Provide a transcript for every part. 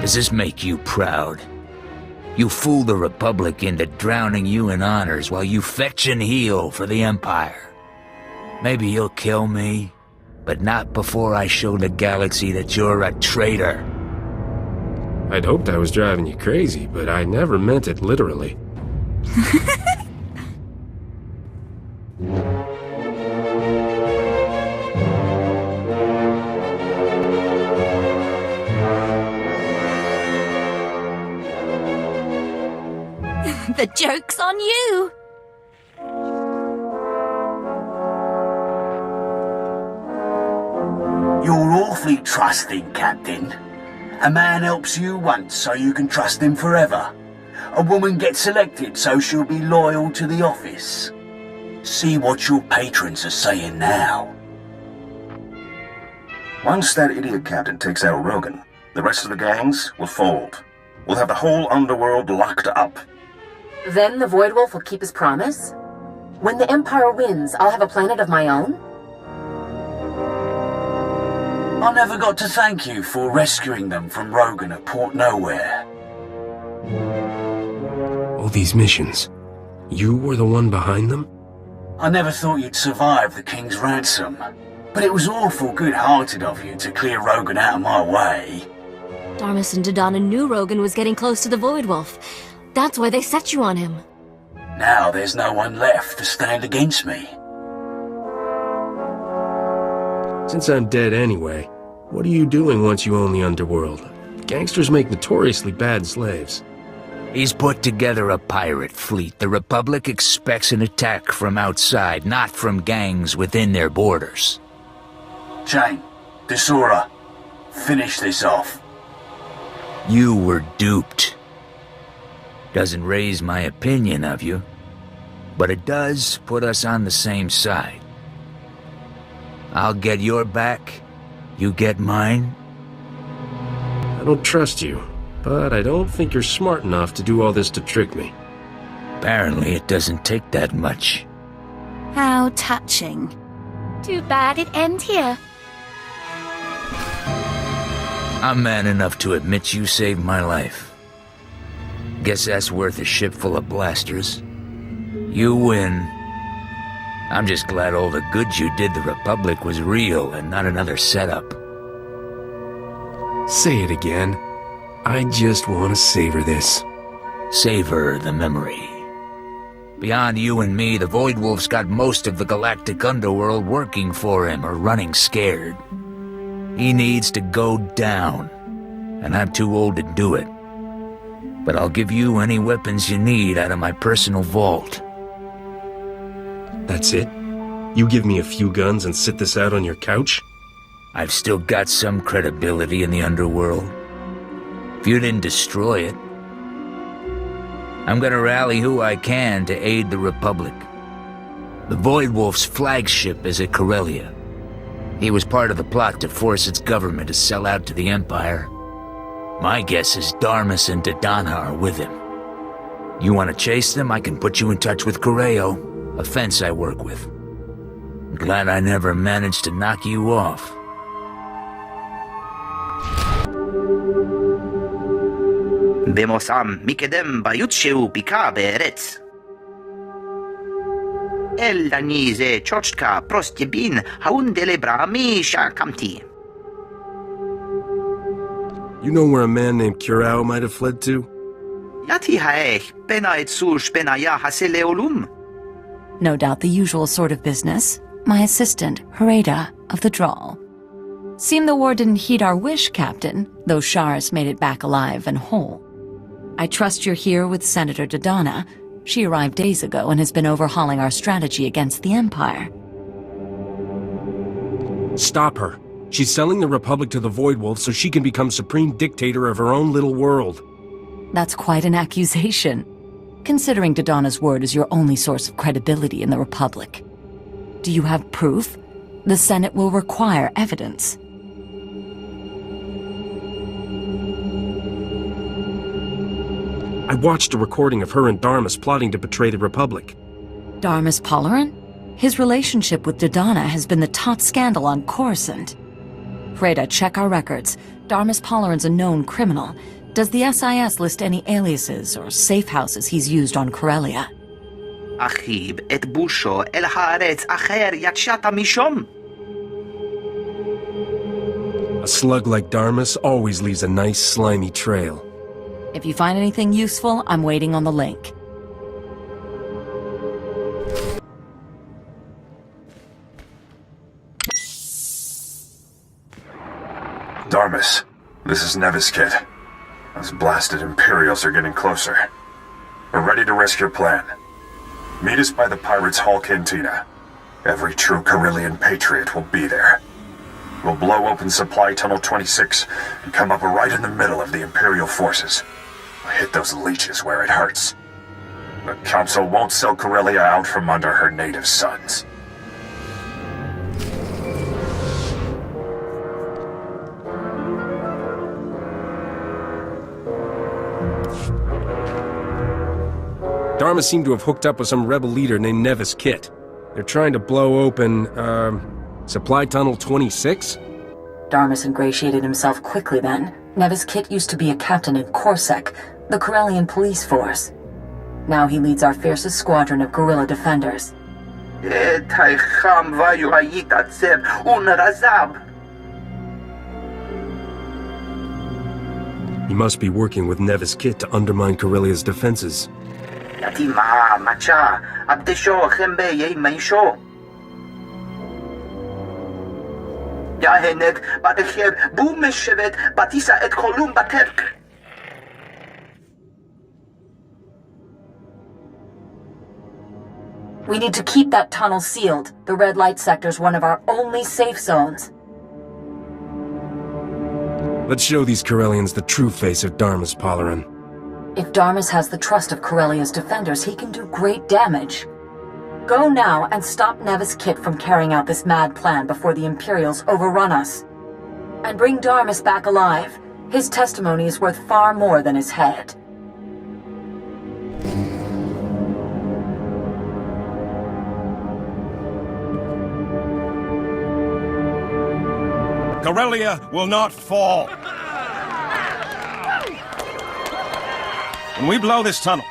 Does this make you proud? You fool the Republic into drowning you in honors while you fetch and heal for the Empire. Maybe you'll kill me, but not before I show the galaxy that you're a traitor. I'd hoped I was driving you crazy, but I never meant it literally. The joke's on you! You're awfully trusting, Captain. A man helps you once so you can trust him forever. A woman gets selected so she'll be loyal to the office. See what your patrons are saying now. Once that idiot captain takes out Rogan, the rest of the gangs will fold. We'll have the whole underworld locked up. Then the Void Wolf will keep his promise? When the Empire wins, I'll have a planet of my own? I never got to thank you for rescuing them from Rogan at Port Nowhere. All these missions. You were the one behind them? I never thought you'd survive the King's ransom. But it was awful good-hearted of you to clear Rogan out of my way. Darmus and Dodonna knew Rogan was getting close to the Void Wolf. That's why they set you on him. Now there's no one left to stand against me. Since I'm dead anyway, what are you doing once you own the underworld? Gangsters make notoriously bad slaves. He's put together a pirate fleet. The Republic expects an attack from outside, not from gangs within their borders. Jane, Desora, finish this off. You were duped. Doesn't raise my opinion of you, but it does put us on the same side. I'll get your back, you get mine. I don't trust you, but I don't think you're smart enough to do all this to trick me. Apparently it doesn't take that much. How touching. Too bad it ends here. I'm man enough to admit you saved my life. Guess that's worth a ship full of blasters. You win. I'm just glad all the good you did the Republic was real and not another setup. Say it again. I just want to savor this. Savor the memory. Beyond you and me, the Void Wolf's got most of the galactic underworld working for him or running scared. He needs to go down, and I'm too old to do it. But I'll give you any weapons you need out of my personal vault. That's it? You give me a few guns and sit this out on your couch? I've still got some credibility in the underworld. If you didn't destroy it, I'm gonna rally who I can to aid the Republic. The Void Wolf's flagship is at Corellia. He was part of the plot to force its government to sell out to the Empire. My guess is Darmus and Dodonna are with him. You want to chase them, I can put you in touch with Corellia, a fence I work with. I'm glad I never managed to knock you off. במוסם מקדם ביוטשו ביקה בארץ. אל אני זה צ'וצ'קה פרוסט יבין האונדלברה מי שהקמתי. You know where a man named Curao might have fled to? יתי האך בנה את סוש בניה הסלאולום. No doubt the usual sort of business. My assistant, Hereda, of the Drawl. Seemed the war didn't heed our wish, Captain, though Shars made it back alive and whole. I trust you're here with Senator Dodonna. She arrived days ago and has been overhauling our strategy against the Empire. Stop her. She's selling the Republic to the Void Wolf so she can become supreme dictator of her own little world. That's quite an accusation, considering Dodonna's word is your only source of credibility in the Republic. Do you have proof? The Senate will require evidence. I watched a recording of her and Darmus plotting to betray the Republic. Darmus Polarin? His relationship with Dodonna has been the top scandal on Coruscant. Freda, check our records. Darmus Polarin's a known criminal. Does the SIS list any aliases or safe houses he's used on Corellia? Achib et busho el haaretz acher yatshata mishom. A slug like Darmus always leaves a nice slimy trail. If you find anything useful, I'm waiting on the link. Darmus, this is Navishen. Those blasted Imperials are getting closer. We're ready to risk your plan. Meet us by the Pirates' Hall Cantina. Every true Corellian patriot will be there. We'll blow open Supply Tunnel 26 and come up right in the middle of the Imperial forces. We'll hit those leeches where it hurts. The Council won't sell Corellia out from under her native sons. Dharma seemed to have hooked up with some rebel leader named Nevis Kit. They're trying to blow open, Supply Tunnel 26? Darmus ingratiated himself quickly then. Nevis Kit used to be a captain in Corsec, the Corellian police force. Now he leads our fiercest squadron of guerrilla defenders. He must be working with Nevis Kit to undermine Corellia's defenses. We need to keep that tunnel sealed. The red light sector's one of our only safe zones. Let's show these Corellians the true face of Darmus Polaran. If Darmus has the trust of Corellia's defenders, he can do great damage. Go now and stop Nevis Kit from carrying out this mad plan before the Imperials overrun us. And bring Darmus back alive. His testimony is worth far more than his head. Corellia will not fall. When we blow this tunnel,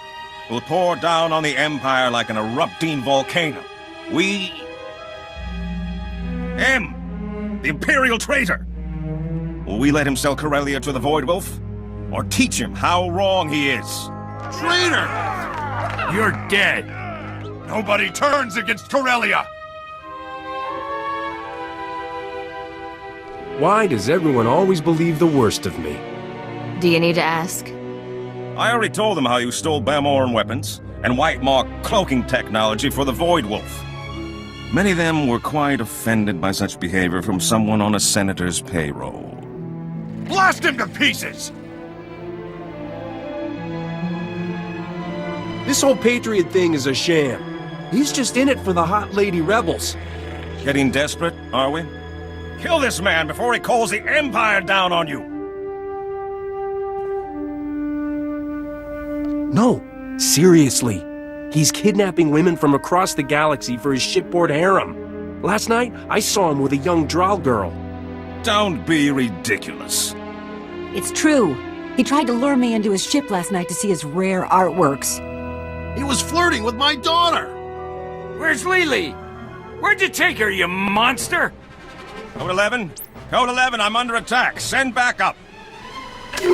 we'll pour down on the Empire like an erupting volcano. The Imperial traitor! Will we let him sell Corellia to the Void Wolf? Or teach him how wrong he is? Traitor! You're dead. Nobody turns against Corellia! Why does everyone always believe the worst of me? Do you need to ask? I already told them how you stole Belmoran weapons and White Maw cloaking technology for the Void Wolf. Many of them were quite offended by such behavior from someone on a senator's payroll. Blast him to pieces! This whole Patriot thing is a sham. He's just in it for the hot lady rebels. Getting desperate, are we? Kill this man before he calls the Empire down on you! No, seriously. He's kidnapping women from across the galaxy for his shipboard harem. Last night, I saw him with a young Drow girl. Don't be ridiculous. It's true. He tried to lure me into his ship last night to see his rare artworks. He was flirting with my daughter! Where's Lily? Where'd you take her, you monster? Code 11? Code 11, I'm under attack. Send backup. Get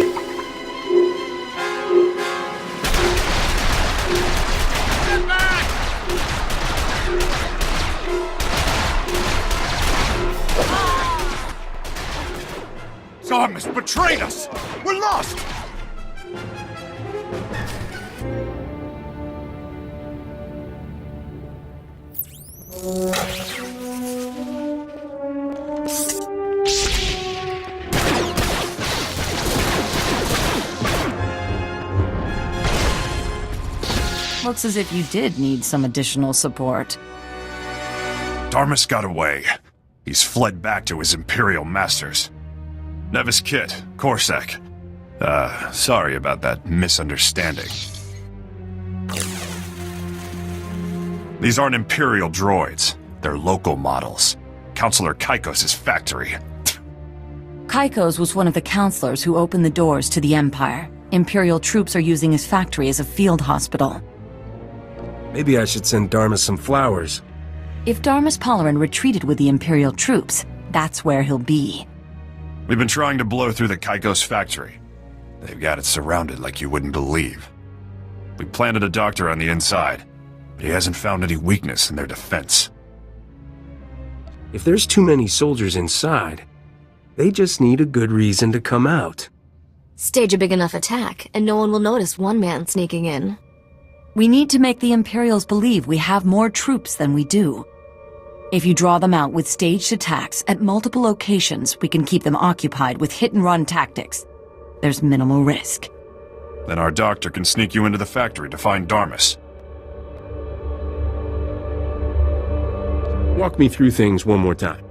back! Darmus betrayed us! We're lost! Looks as if you did need some additional support. Darmus got away. He's fled back to his Imperial masters. Nevis Kit, Corsec. Sorry about that misunderstanding. These aren't Imperial droids. They're local models. Counselor Kaikos' factory. Kaikos was one of the counselors who opened the doors to the Empire. Imperial troops are using his factory as a field hospital. Maybe I should send Darmus some flowers. If Darmus Polarin retreated with the Imperial troops, that's where he'll be. We've been trying to blow through the Kaikos factory. They've got it surrounded like you wouldn't believe. We planted a doctor on the inside, but he hasn't found any weakness in their defense. If there's too many soldiers inside, they just need a good reason to come out. Stage a big enough attack, and no one will notice one man sneaking in. We need to make the Imperials believe we have more troops than we do. If you draw them out with staged attacks at multiple locations, we can keep them occupied with hit-and-run tactics. There's minimal risk. Then our doctor can sneak you into the factory to find Darmus. Walk me through things one more time.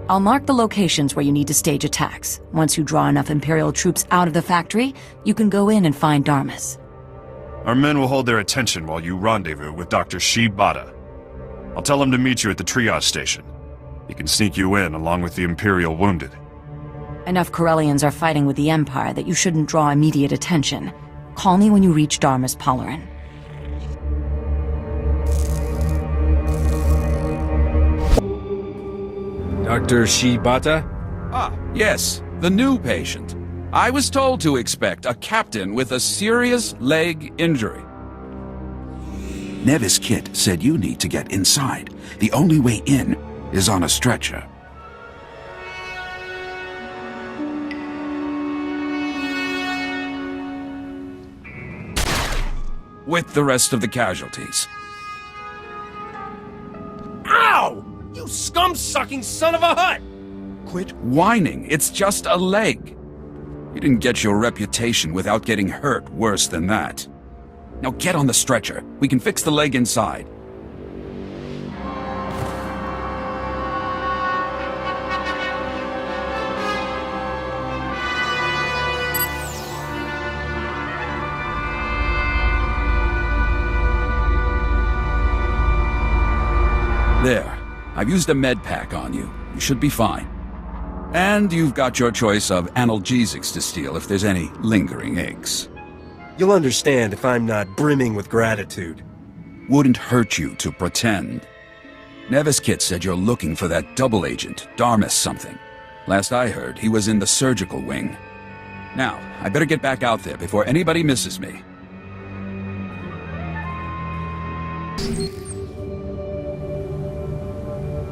I'll mark the locations where you need to stage attacks. Once you draw enough Imperial troops out of the factory, you can go in and find Darmus. Our men will hold their attention while you rendezvous with Dr. Shibata. I'll tell him to meet you at the triage station. He can sneak you in along with the Imperial wounded. Enough Corellians are fighting with the Empire that you shouldn't draw immediate attention. Call me when you reach Darmus Polarin. Dr. Shibata? Ah, yes, the new patient. I was told to expect a captain with a serious leg injury. Nevis Kit said you need to get inside. The only way in is on a stretcher. With the rest of the casualties. Ow! You scum-sucking son of a hut! Quit whining, it's just a leg. You didn't get your reputation without getting hurt worse than that. Now get on the stretcher. We can fix the leg inside. There. I've used a med pack on you. You should be fine. And you've got your choice of analgesics to steal if there's any lingering aches. You'll understand if I'm not brimming with gratitude. Wouldn't hurt you to pretend. Nevis Kit said you're looking for that double agent, Darmus something. Last I heard, he was in the surgical wing. Now, I better get back out there before anybody misses me.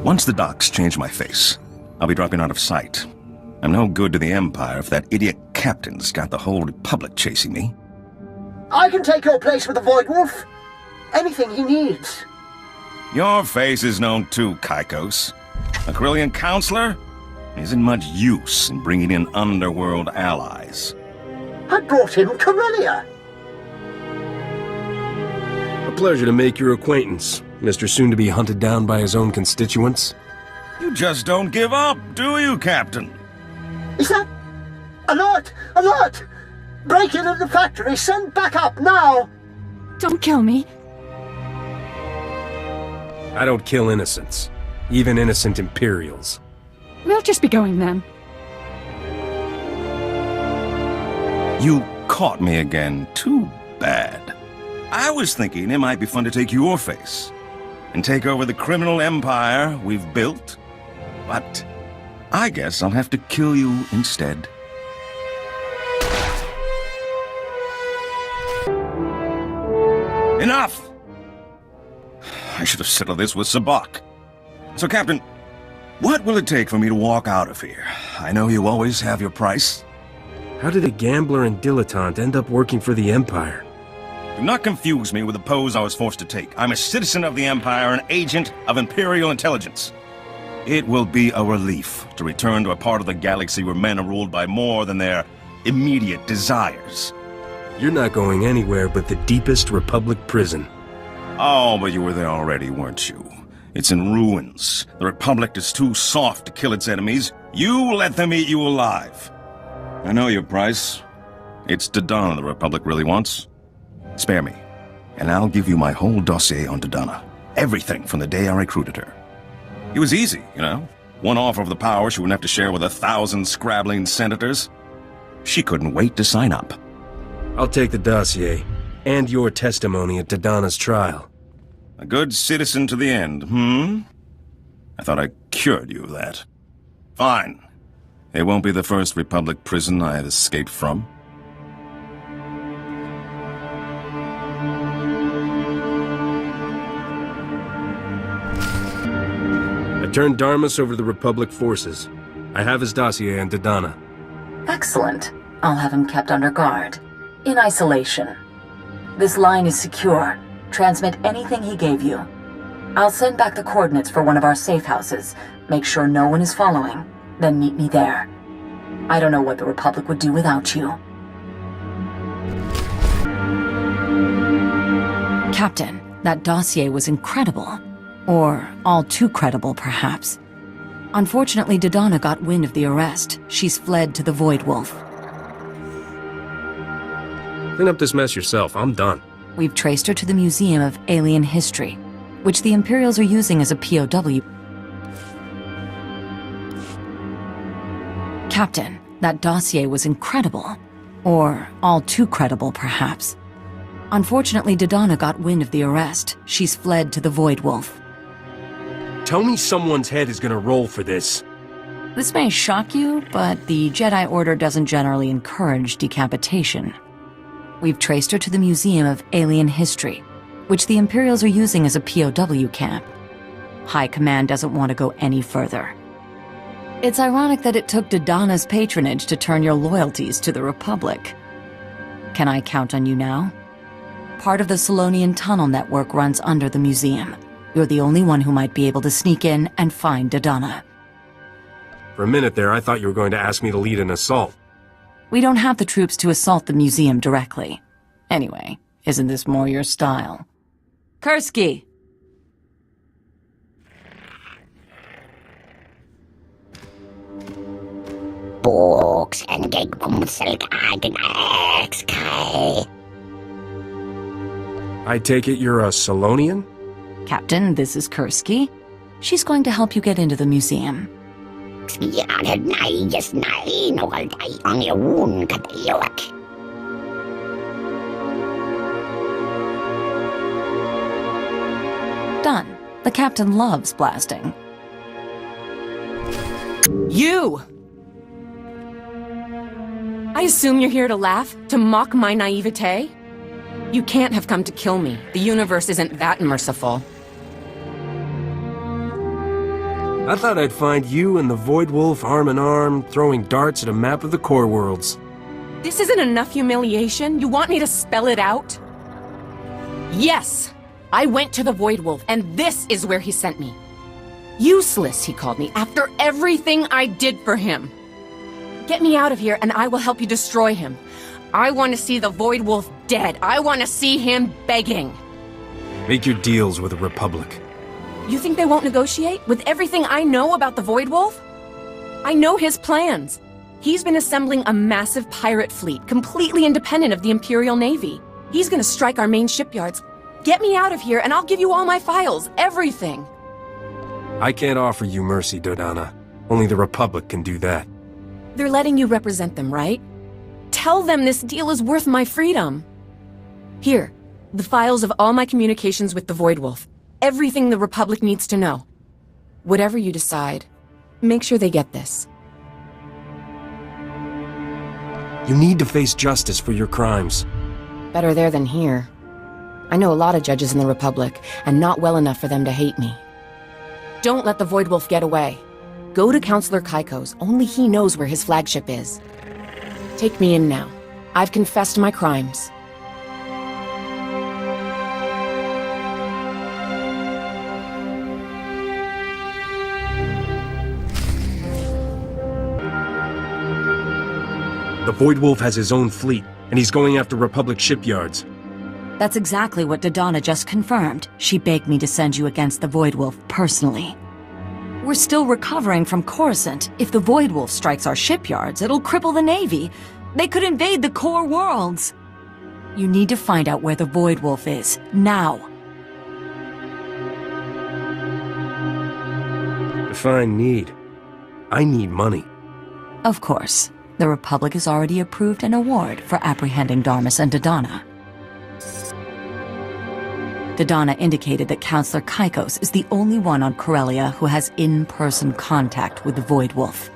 Once the docs change my face, I'll be dropping out of sight. I'm no good to the Empire if that idiot captain's got the whole Republic chasing me. I can take your place with the Void Wolf. Anything he needs. Your face is known too, Kaikos. A Corellian counselor isn't much use in bringing in underworld allies. I brought him Corellia. A pleasure to make your acquaintance, Mr. Soon-to-be hunted down by his own constituents. You just don't give up, do you, Captain? Is that... Alert! Alert! Break in at the factory! Send backup now! Don't kill me. I don't kill innocents. Even innocent Imperials. We'll just be going then. You caught me again. Too bad. I was thinking it might be fun to take your face and take over the criminal empire we've built. But I guess I'll have to kill you instead. Enough! I should have settled this with Sabak. So, Captain, what will it take for me to walk out of here? I know you always have your price. How did a gambler and dilettante end up working for the Empire? Do not confuse me with the pose I was forced to take. I'm a citizen of the Empire, an agent of Imperial intelligence. It will be a relief to return to a part of the galaxy where men are ruled by more than their immediate desires. You're not going anywhere but the deepest Republic prison. Oh, but you were there already, weren't you? It's in ruins. The Republic is too soft to kill its enemies. You let them eat you alive. I know your price. It's Dodonna the Republic really wants. Spare me, and I'll give you my whole dossier on Dodonna. Everything from the day I recruited her. It was easy, you know? One offer of the power she wouldn't have to share with 1,000 scrabbling senators. She couldn't wait to sign up. I'll take the dossier, and your testimony at Dodonna's trial. A good citizen to the end, I thought I cured you of that. Fine. It won't be the first Republic prison I have escaped from. I turned Darmus over to the Republic forces. I have his dossier on Dodonna. Excellent. I'll have him kept under guard. In isolation. This line is secure. Transmit anything he gave you. I'll send back the coordinates for one of our safe houses. Make sure no one is following. Then meet me there. I don't know what the Republic would do without you. Captain, that dossier was incredible. Or all too credible, perhaps. Unfortunately, Dodonna got wind of the arrest. She's fled to the Void Wolf. Clean up this mess yourself. I'm done. We've traced her to the Museum of Alien History, which the Imperials are using as a POW. Captain, that dossier was incredible. Or all too credible, perhaps. Unfortunately, Dodonna got wind of the arrest. She's fled to the Void Wolf. Tell me someone's head is gonna roll for this. This may shock you, but the Jedi Order doesn't generally encourage decapitation. We've traced her to the Museum of Alien History, which the Imperials are using as a POW camp. High Command doesn't want to go any further. It's ironic that it took Dodonna's patronage to turn your loyalties to the Republic. Can I count on you now? Part of the Solonian tunnel network runs under the museum. You're the only one who might be able to sneak in and find Dodonna. For a minute there, I thought you were going to ask me to lead an assault. We don't have the troops to assault the museum directly. Anyway, isn't this more your style? Kursky! I take it you're a Solonian? Captain, this is Kursky. She's going to help you get into the museum. Done. The captain loves blasting. You! I assume you're here to laugh? To mock my naivete? You can't have come to kill me. The universe isn't that merciful. I thought I'd find you and the Void Wolf arm in arm, throwing darts at a map of the core worlds. This isn't enough humiliation? You want me to spell it out? Yes! I went to the Void Wolf, and this is where he sent me. Useless, he called me, after everything I did for him. Get me out of here, and I will help you destroy him. I want to see the Void Wolf dead. I want to see him begging. Make your deals with the Republic. You think they won't negotiate? With everything I know about the Void Wolf? I know his plans. He's been assembling a massive pirate fleet, completely independent of the Imperial Navy. He's gonna strike our main shipyards. Get me out of here, and I'll give you all my files, everything. I can't offer you mercy, Dodonna. Only the Republic can do that. They're letting you represent them, right? Tell them this deal is worth my freedom. Here, the files of all my communications with the Void Wolf. Everything the Republic needs to know. Whatever you decide, make sure they get this. You need to face justice for your crimes. Better there than here. I know a lot of judges in the Republic, and not well enough for them to hate me. Don't let the Void Wolf get away. Go to Counselor Kaiko's. Only he knows where his flagship is. Take me in now. I've confessed my crimes. The Void Wolf has his own fleet, and he's going after Republic shipyards. That's exactly what Dodonna just confirmed. She begged me to send you against the Void Wolf personally. We're still recovering from Coruscant. If the Void Wolf strikes our shipyards, it'll cripple the Navy. They could invade the core worlds. You need to find out where the Void Wolf is, now. Define need. I need money. Of course. The Republic has already approved an award for apprehending Darmus and Dodonna. Dodonna indicated that Counselor Kaikos is the only one on Corellia who has in-person contact with the Void Wolf.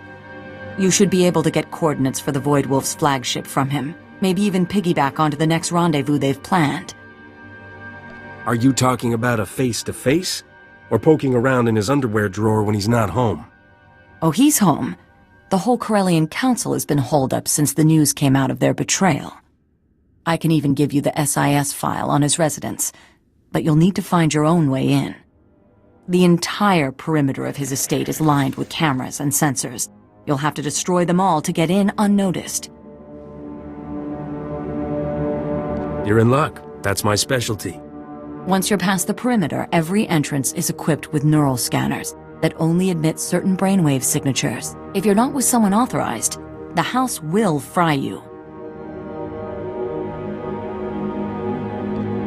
You should be able to get coordinates for the Void Wolf's flagship from him. Maybe even piggyback onto the next rendezvous they've planned. Are you talking about a face-to-face? Or poking around in his underwear drawer when he's not home? Oh, he's home. The whole Corellian Council has been holed up since the news came out of their betrayal. I can even give you the SIS file on his residence, but you'll need to find your own way in. The entire perimeter of his estate is lined with cameras and sensors. You'll have to destroy them all to get in unnoticed. You're in luck. That's my specialty. Once you're past the perimeter, every entrance is equipped with neural scanners that only admit certain brainwave signatures. If you're not with someone authorized, the house will fry you.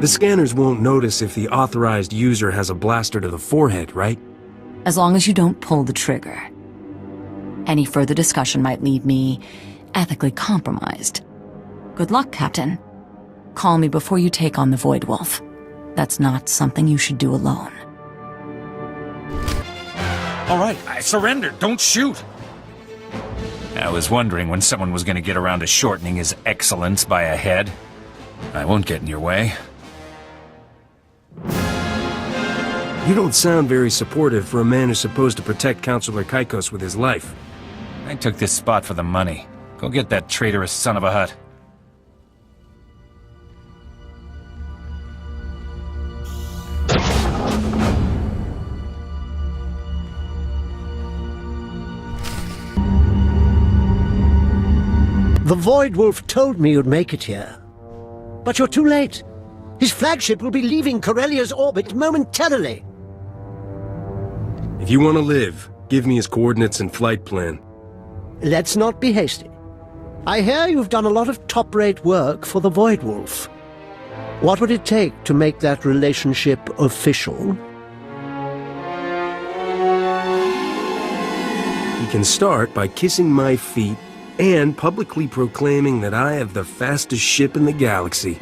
The scanners won't notice if the authorized user has a blaster to the forehead, right? As long as you don't pull the trigger. Any further discussion might leave me ethically compromised. Good luck, Captain. Call me before you take on the Void Wolf. That's not something you should do alone. All right, I surrendered. Don't shoot. I was wondering when someone was going to get around to shortening his excellence by a head. I won't get in your way. You don't sound very supportive for a man who's supposed to protect Counselor Kaikos with his life. I took this spot for the money. Go get that traitorous son of a hut. The Void Wolf told me you'd make it here. But you're too late. His flagship will be leaving Corellia's orbit momentarily. If you want to live, give me his coordinates and flight plan. Let's not be hasty. I hear you've done a lot of top-rate work for the Void Wolf. What would it take to make that relationship official? He can start by kissing my feet and publicly proclaiming that I have the fastest ship in the galaxy.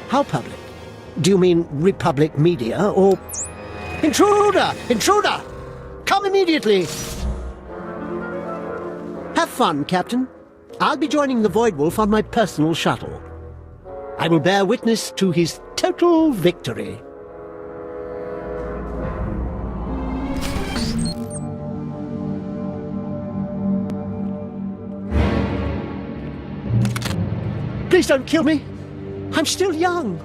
How public? Do you mean Republic Media, or... Intruder! Intruder! Come immediately! Have fun, Captain. I'll be joining the Void Wolf on my personal shuttle. I will bear witness to his total victory. Please don't kill me. I'm still young.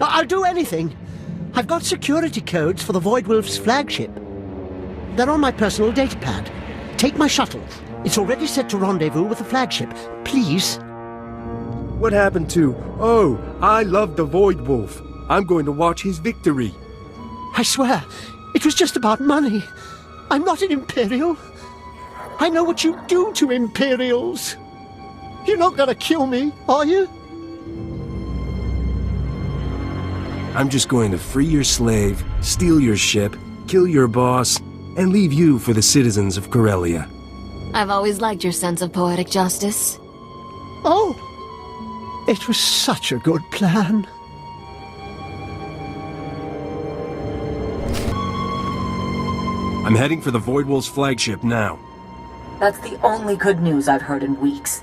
I'll do anything. I've got security codes for the Void Wolf's flagship. They're on my personal datapad. Take my shuttle. It's already set to rendezvous with the flagship. Please. What happened to, oh, I love the Void Wolf. I'm going to watch his victory. I swear, it was just about money. I'm not an Imperial. I know what you do to Imperials. You're not gonna kill me, are you? I'm just going to free your slave, steal your ship, kill your boss, and leave you for the citizens of Corellia. I've always liked your sense of poetic justice. Oh, it was such a good plan. I'm heading for the Void Wolf's flagship now. That's the only good news I've heard in weeks.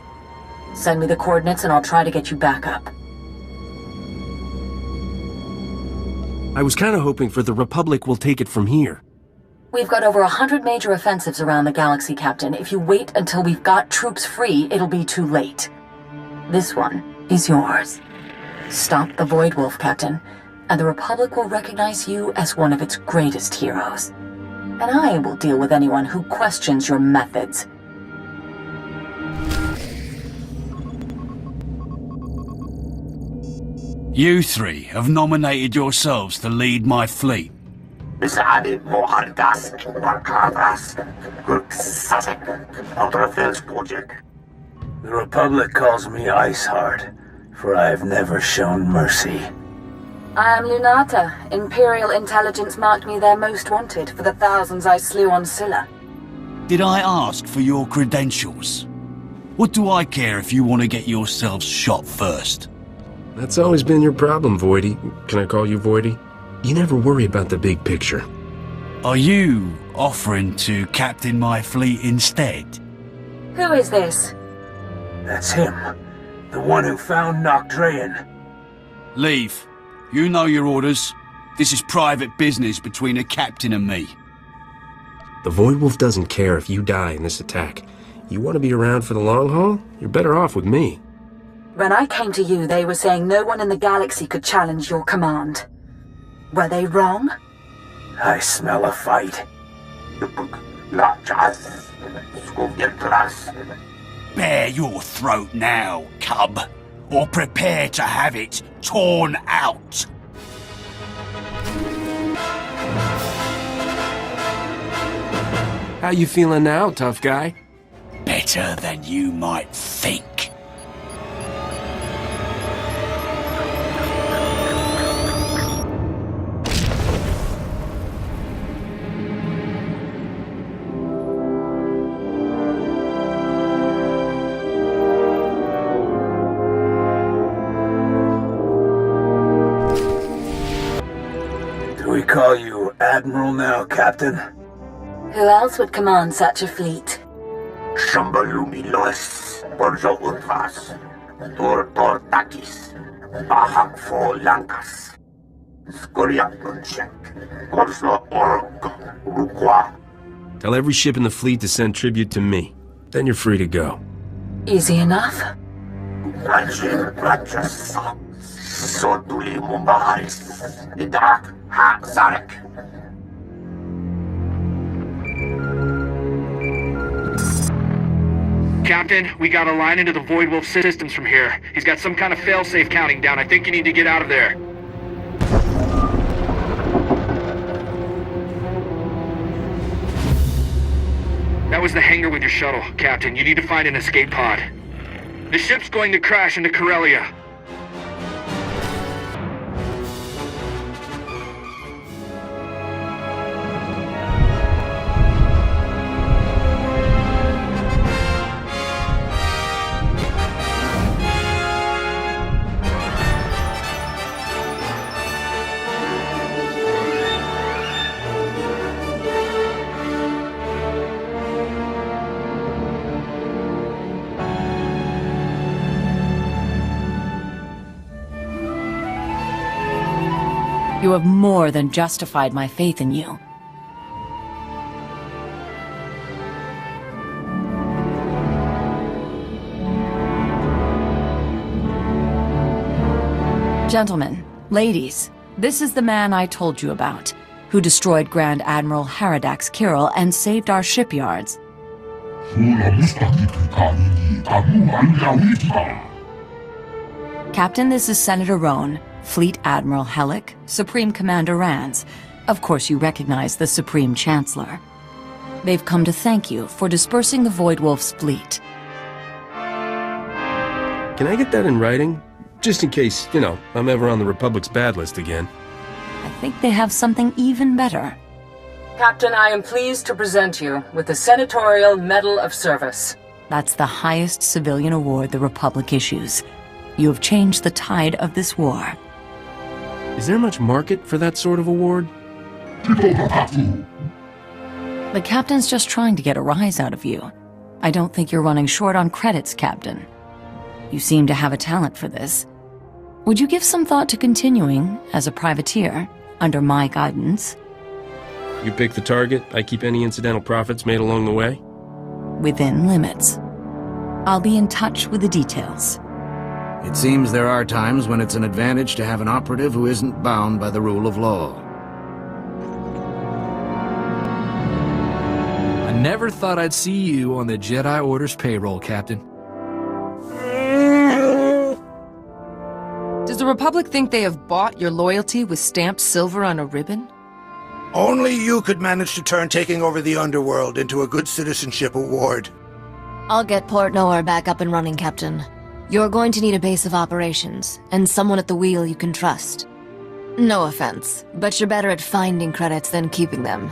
Send me the coordinates and I'll try to get you back up. I was kind of hoping for the Republic will take it from here. We've got over 100 major offensives around the galaxy, Captain. If you wait until we've got troops free, it'll be too late. This one is yours. Stop the Void Wolf, Captain, and the Republic will recognize you as one of its greatest heroes. And I will deal with anyone who questions your methods. You three have nominated yourselves to lead my fleet. The Republic calls me Iceheart, for I have never shown mercy. I am Lunata. Imperial intelligence marked me their most wanted for the thousands I slew on Scylla. Did I ask for your credentials? What do I care if you want to get yourselves shot first? That's always been your problem, Voidy. Can I call you Voidy? You never worry about the big picture. Are you offering to captain my fleet instead? Who is this? That's him. The one who found Nocdrayan. Leave. You know your orders. This is private business between a captain and me. The Voidwolf doesn't care if you die in this attack. You want to be around for the long haul? You're better off with me. When I came to you, they were saying no one in the galaxy could challenge your command. Were they wrong? I smell a fight. Bare your throat now, cub, or prepare to have it torn out. How you feeling now, tough guy? Better than you might think. Do we call you Admiral now, Captain? Who else would command such a fleet? Shambalumilos, Borzo Unvas, Tor Takis, Bahak Fo Lankas, Skoriak Punchek, Korso Orok, Rukwa. Tell every ship in the fleet to send tribute to me. Then you're free to go. Easy enough? Rajim Rajas, Sotuli Mumbahais, Idak Ha Zarek. Captain, we got a line into the Voidwolf systems from here. He's got some kind of failsafe counting down. I think you need to get out of there. That was the hangar with your shuttle, Captain. You need to find an escape pod. The ship's going to crash into Corellia. You have more than justified my faith in you. Gentlemen, ladies, this is the man I told you about, who destroyed Grand Admiral Haradax Kirill and saved our shipyards. Captain, this is Senator Roan, Fleet Admiral Hellick, Supreme Commander Rands. Of course you recognize the Supreme Chancellor. They've come to thank you for dispersing the Voidwolf's fleet. Can I get that in writing? Just in case, I'm ever on the Republic's bad list again. I think they have something even better. Captain, I am pleased to present you with the Senatorial Medal of Service. That's the highest civilian award the Republic issues. You have changed the tide of this war. Is there much market for that sort of award? The captain's just trying to get a rise out of you. I don't think you're running short on credits, Captain. You seem to have a talent for this. Would you give some thought to continuing as a privateer under my guidance? You pick the target, I keep any incidental profits made along the way? Within limits. I'll be in touch with the details. It seems there are times when it's an advantage to have an operative who isn't bound by the rule of law. I never thought I'd see you on the Jedi Order's payroll, Captain. Does the Republic think they have bought your loyalty with stamped silver on a ribbon? Only you could manage to turn taking over the underworld into a good citizenship award. I'll get Port Nowhere back up and running, Captain. You're going to need a base of operations, and someone at the wheel you can trust. No offense, but you're better at finding credits than keeping them.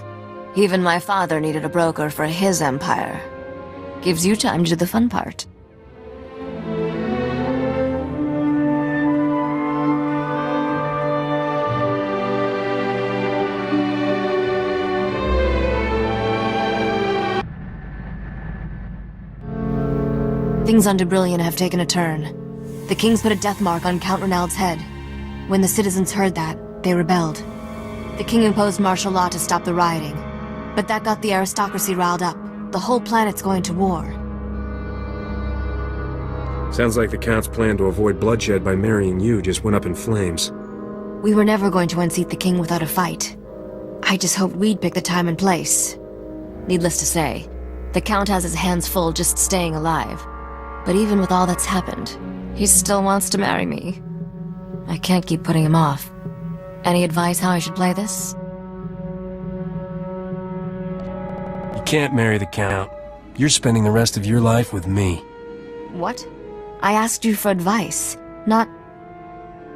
Even my father needed a broker for his empire. Gives you time to do the fun part. Things on Dubrillion have taken a turn. The king's put a death mark on Count Renald's head. When the citizens heard that, they rebelled. The king imposed martial law to stop the rioting, but that got the aristocracy riled up. The whole planet's going to war. Sounds like the Count's plan to avoid bloodshed by marrying you just went up in flames. We were never going to unseat the king without a fight. I just hoped we'd pick the time and place. Needless to say, the Count has his hands full just staying alive. But even with all that's happened, he still wants to marry me. I can't keep putting him off. Any advice how I should play this? You can't marry the Count. You're spending the rest of your life with me. What? I asked you for advice, not...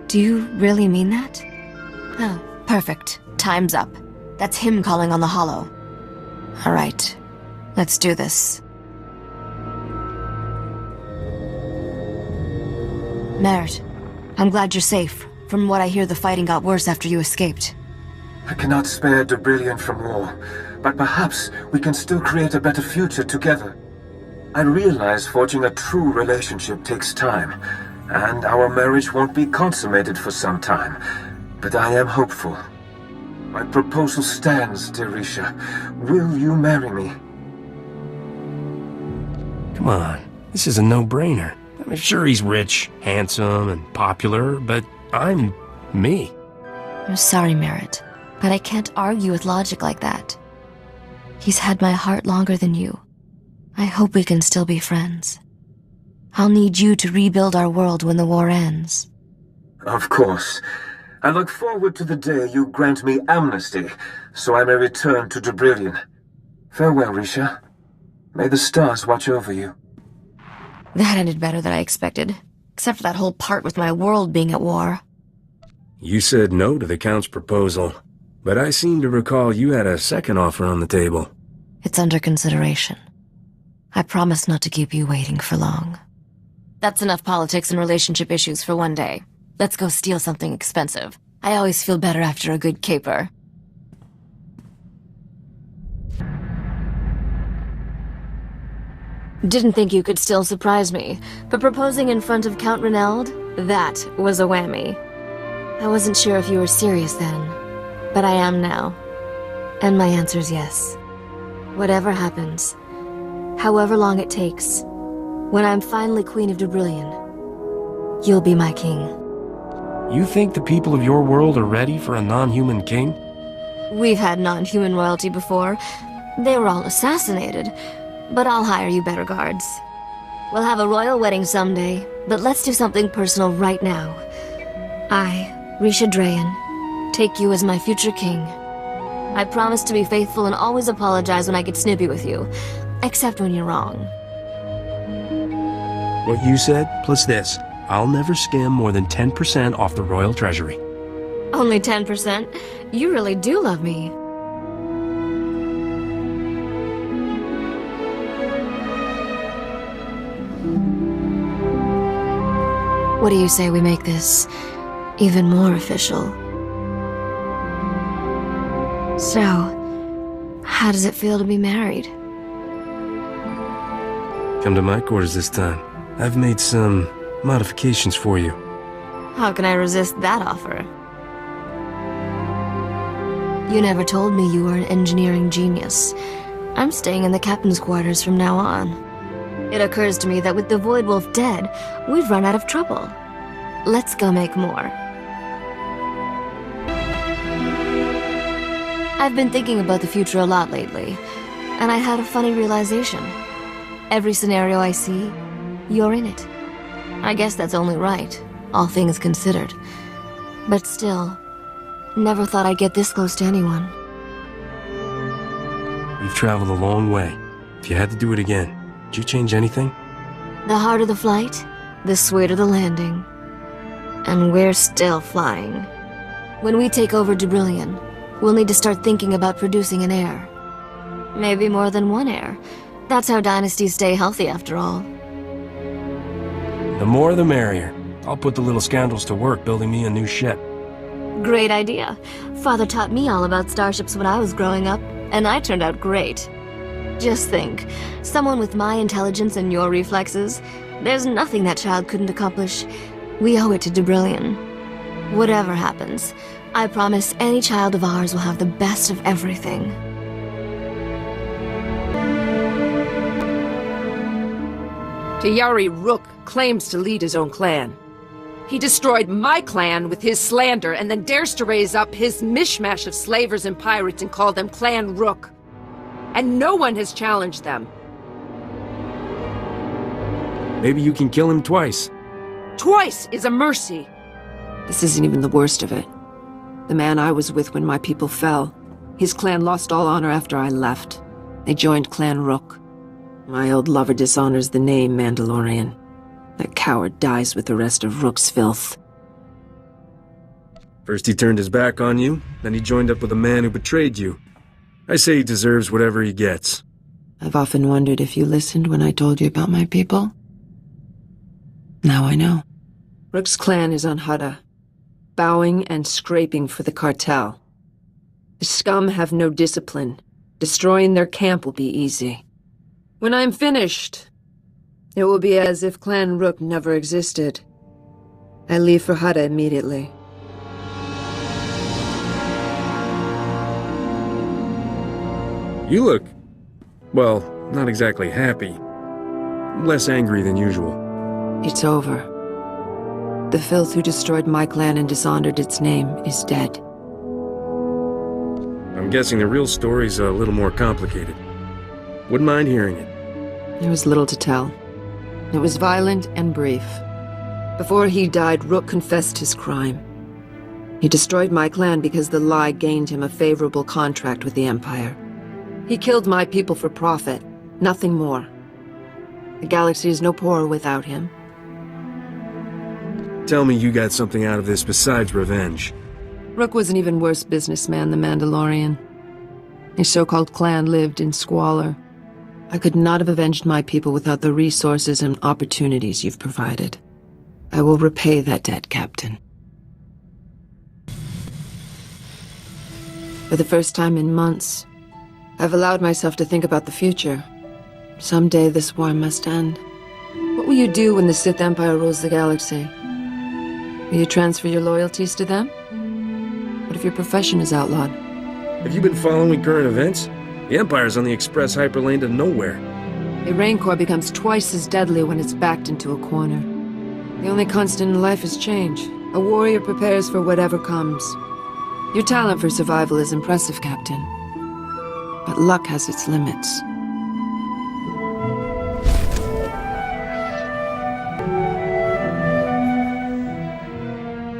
Do you really mean that? Oh, perfect. Time's up. That's him calling on the Hollow. All right, let's do this. Merritt, I'm glad you're safe. From what I hear, the fighting got worse after you escaped. I cannot spare Dubrillion from war, but perhaps we can still create a better future together. I realize forging a true relationship takes time, and our marriage won't be consummated for some time, but I am hopeful. My proposal stands, dear Risha. Will you marry me? Come on, this is a no-brainer. I mean, sure, he's rich, handsome, and popular, but I'm me. I'm sorry, Merritt, but I can't argue with logic like that. He's had my heart longer than you. I hope we can still be friends. I'll need you to rebuild our world when the war ends. Of course. I look forward to the day you grant me amnesty, so I may return to Dubrillion. Farewell, Risha. May the stars watch over you. That ended better than I expected, except for that whole part with my world being at war. You said no to the Count's proposal, but I seem to recall you had a second offer on the table. It's under consideration. I promise not to keep you waiting for long. That's enough politics and relationship issues for one day. Let's go steal something expensive. I always feel better after a good caper. Didn't think you could still surprise me, but proposing in front of Count Renald, that was a whammy. I wasn't sure if you were serious then, but I am now. And my answer's yes. Whatever happens, however long it takes, when I'm finally Queen of Dubrillion, you'll be my king. You think the people of your world are ready for a non-human king? We've had non-human royalty before. They were all assassinated. But I'll hire you better guards. We'll have a royal wedding someday, but let's do something personal right now. I, Risha Drayan, take you as my future king. I promise to be faithful and always apologize when I get snippy with you, except when you're wrong. What you said, plus this. I'll never skim more than 10% off the royal treasury. Only 10%? You really do love me. What do you say we make this even more official? So, how does it feel to be married? Come to my quarters this time. I've made some modifications for you. How can I resist that offer? You never told me you were an engineering genius. I'm staying in the captain's quarters from now on. It occurs to me that with the Void Wolf dead, we've run out of trouble. Let's go make more. I've been thinking about the future a lot lately, and I had a funny realization. Every scenario I see, you're in it. I guess that's only right, all things considered. But still, never thought I'd get this close to anyone. You've traveled a long way. If you had to do it again, would you change anything? The harder the flight, the sweeter the landing. And we're still flying. When we take over Dubrillion, we'll need to start thinking about producing an heir. Maybe more than one heir. That's how dynasties stay healthy, after all. The more the merrier. I'll put the little scoundrels to work building me a new ship. Great idea. Father taught me all about starships when I was growing up, and I turned out great. Just think, someone with my intelligence and your reflexes, there's nothing that child couldn't accomplish. We owe it to Debrillion. Whatever happens, I promise any child of ours will have the best of everything. Tayari Rook claims to lead his own clan. He destroyed my clan with his slander and then dares to raise up his mishmash of slavers and pirates and call them Clan Rook. And no one has challenged them. Maybe you can kill him twice. Twice is a mercy. This isn't even the worst of it. The man I was with when my people fell, his clan lost all honor after I left. They joined Clan Rook. My old lover dishonors the name Mandalorian. That coward dies with the rest of Rook's filth. First he turned his back on you, then he joined up with a man who betrayed you. I say he deserves whatever he gets. I've often wondered if you listened when I told you about my people. Now I know. Rook's clan is on Hutta, bowing and scraping for the cartel. The scum have no discipline. Destroying their camp will be easy. When I'm finished, it will be as if Clan Rook never existed. I leave for Hutta immediately. You look, well, not exactly happy. Less angry than usual. It's over. The filth who destroyed my clan and dishonored its name is dead. I'm guessing the real story's a little more complicated. Wouldn't mind hearing it. There was little to tell. It was violent and brief. Before he died, Rook confessed his crime. He destroyed my clan because the lie gained him a favorable contract with the Empire. He killed my people for profit, nothing more. The galaxy is no poorer without him. Tell me you got something out of this besides revenge. Rook was an even worse businessman than Mandalorian. His so-called clan lived in squalor. I could not have avenged my people without the resources and opportunities you've provided. I will repay that debt, Captain. For the first time in months, I've allowed myself to think about the future. Someday this war must end. What will you do when the Sith Empire rules the galaxy? Will you transfer your loyalties to them? What if your profession is outlawed? Have you been following current events? The Empire's on the express hyperlane to nowhere. A Rancor becomes twice as deadly when it's backed into a corner. The only constant in life is change. A warrior prepares for whatever comes. Your talent for survival is impressive, Captain. But luck has its limits.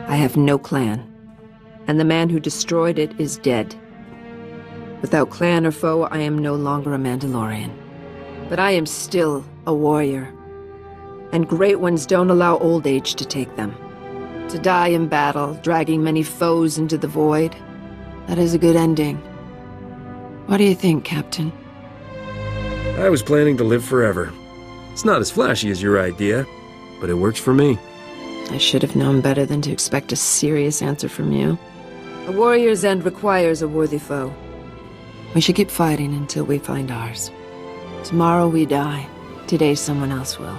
I have no clan, and the man who destroyed it is dead. Without clan or foe, I am no longer a Mandalorian. But I am still a warrior. And great ones don't allow old age to take them. To die in battle, dragging many foes into the void, that is a good ending. What do you think, Captain? I was planning to live forever. It's not as flashy as your idea, but it works for me. I should have known better than to expect a serious answer from you. A warrior's end requires a worthy foe. We should keep fighting until we find ours. Tomorrow we die. Today someone else will.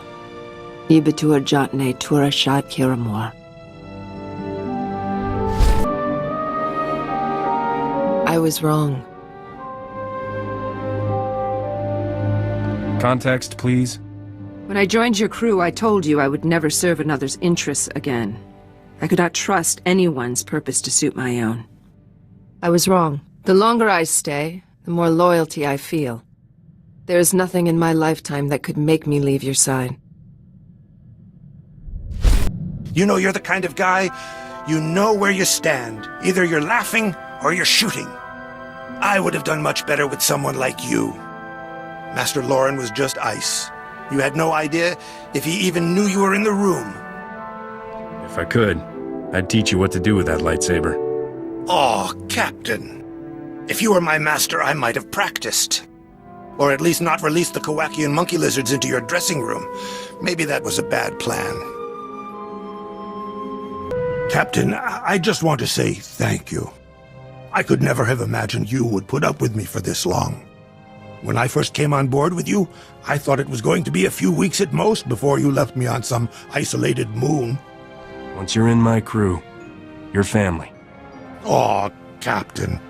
Ibatur Jotne Tura Shad Kiramor. I was wrong. Context, please. When I joined your crew, I told you I would never serve another's interests again. I could not trust anyone's purpose to suit my own. I was wrong. The longer I stay, the more loyalty I feel. There is nothing in my lifetime that could make me leave your side. You know you're the kind of guy, you know where you stand. Either you're laughing or you're shooting. I would have done much better with someone like you. Master Lauren was just ice. You had no idea if he even knew you were in the room. If I could, I'd teach you what to do with that lightsaber. Oh, Captain. If you were my master, I might have practiced. Or at least not release the Kowakian monkey lizards into your dressing room. Maybe that was a bad plan. Captain, I just want to say thank you. I could never have imagined you would put up with me for this long. When I first came on board with you, I thought it was going to be a few weeks at most before you left me on some isolated moon. Once you're in my crew, you're family. Aw, Captain.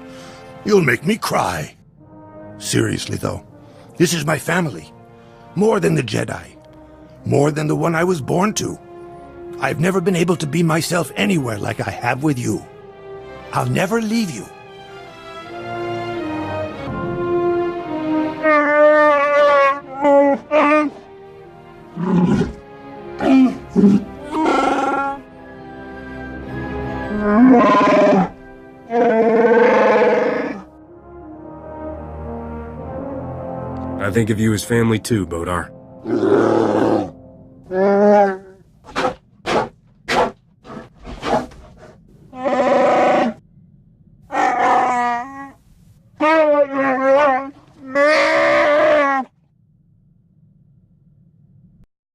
You'll make me cry. Seriously, though, this is my family. More than the Jedi. More than the one I was born to. I've never been able to be myself anywhere like I have with you. I'll never leave you. I think of you as family too, Bodar.